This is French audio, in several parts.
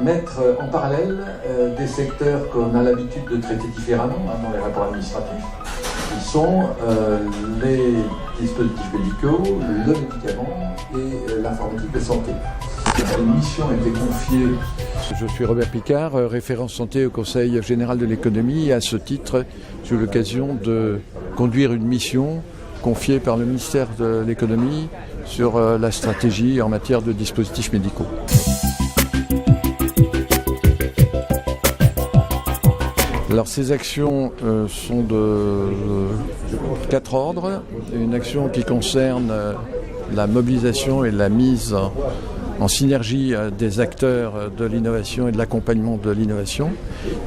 mettre en parallèle des secteurs qu'on a l'habitude de traiter différemment dans les rapports administratifs, qui sont les dispositifs médicaux, le médicament et l'informatique de santé. Une mission a été confiée. Je suis Robert Picard, référent santé au Conseil général de l'économie, et à ce titre, j'ai eu l'occasion de conduire une mission confiée par le ministère de l'économie sur la stratégie en matière de dispositifs médicaux. Alors ces actions sont de 4 ordres. Une action qui concerne la mobilisation et la mise en synergie des acteurs de l'innovation et de l'accompagnement de l'innovation.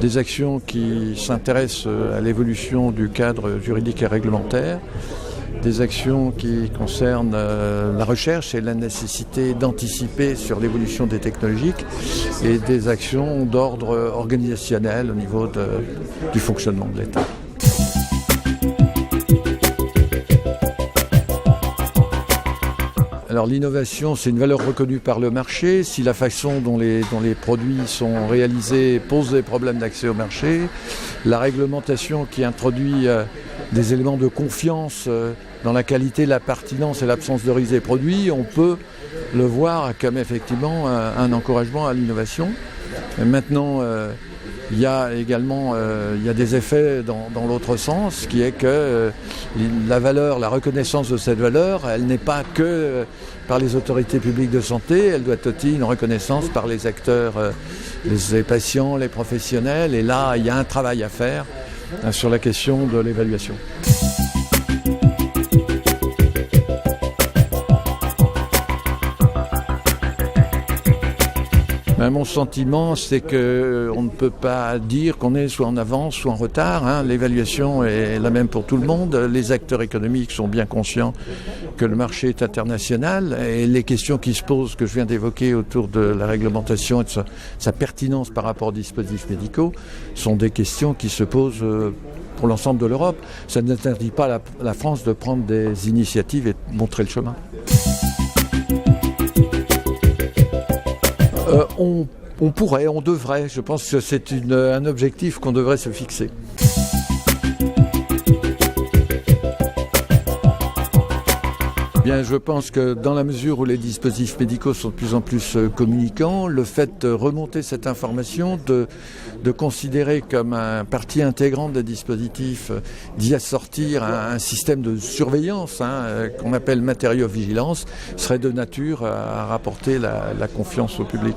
Des actions qui s'intéressent à l'évolution du cadre juridique et réglementaire. Des actions qui concernent la recherche et la nécessité d'anticiper sur l'évolution des technologies et des actions d'ordre organisationnel au niveau du fonctionnement de l'État. Alors l'innovation, c'est une valeur reconnue par le marché. Si la façon dont les produits sont réalisés pose des problèmes d'accès au marché, la réglementation qui introduit des éléments de confiance dans la qualité, la pertinence et l'absence de risque des produits, on peut le voir comme effectivement un encouragement à l'innovation. Et maintenant, il y a également des effets dans l'autre sens, qui est que la valeur, la reconnaissance de cette valeur, elle n'est pas que par les autorités publiques de santé, elle doit être aussi une reconnaissance par les acteurs, les patients, les professionnels. Et là, il y a un travail à faire sur la question de l'évaluation. Mon sentiment, c'est qu'on ne peut pas dire qu'on est soit en avance, soit en retard. L'évaluation est la même pour tout le monde. Les acteurs économiques sont bien conscients que le marché est international. Et les questions qui se posent, que je viens d'évoquer autour de la réglementation et de sa pertinence par rapport aux dispositifs médicaux, sont des questions qui se posent pour l'ensemble de l'Europe. Ça n'interdit pas à la France de prendre des initiatives et de montrer le chemin. On pourrait, on devrait. Je pense que c'est un objectif qu'on devrait se fixer. Bien, je pense que dans la mesure où les dispositifs médicaux sont de plus en plus communicants, le fait de remonter cette information, de considérer comme un partie intégrante des dispositifs, d'y assortir un système de surveillance qu'on appelle matériaux-vigilance, serait de nature à rapporter la confiance au public.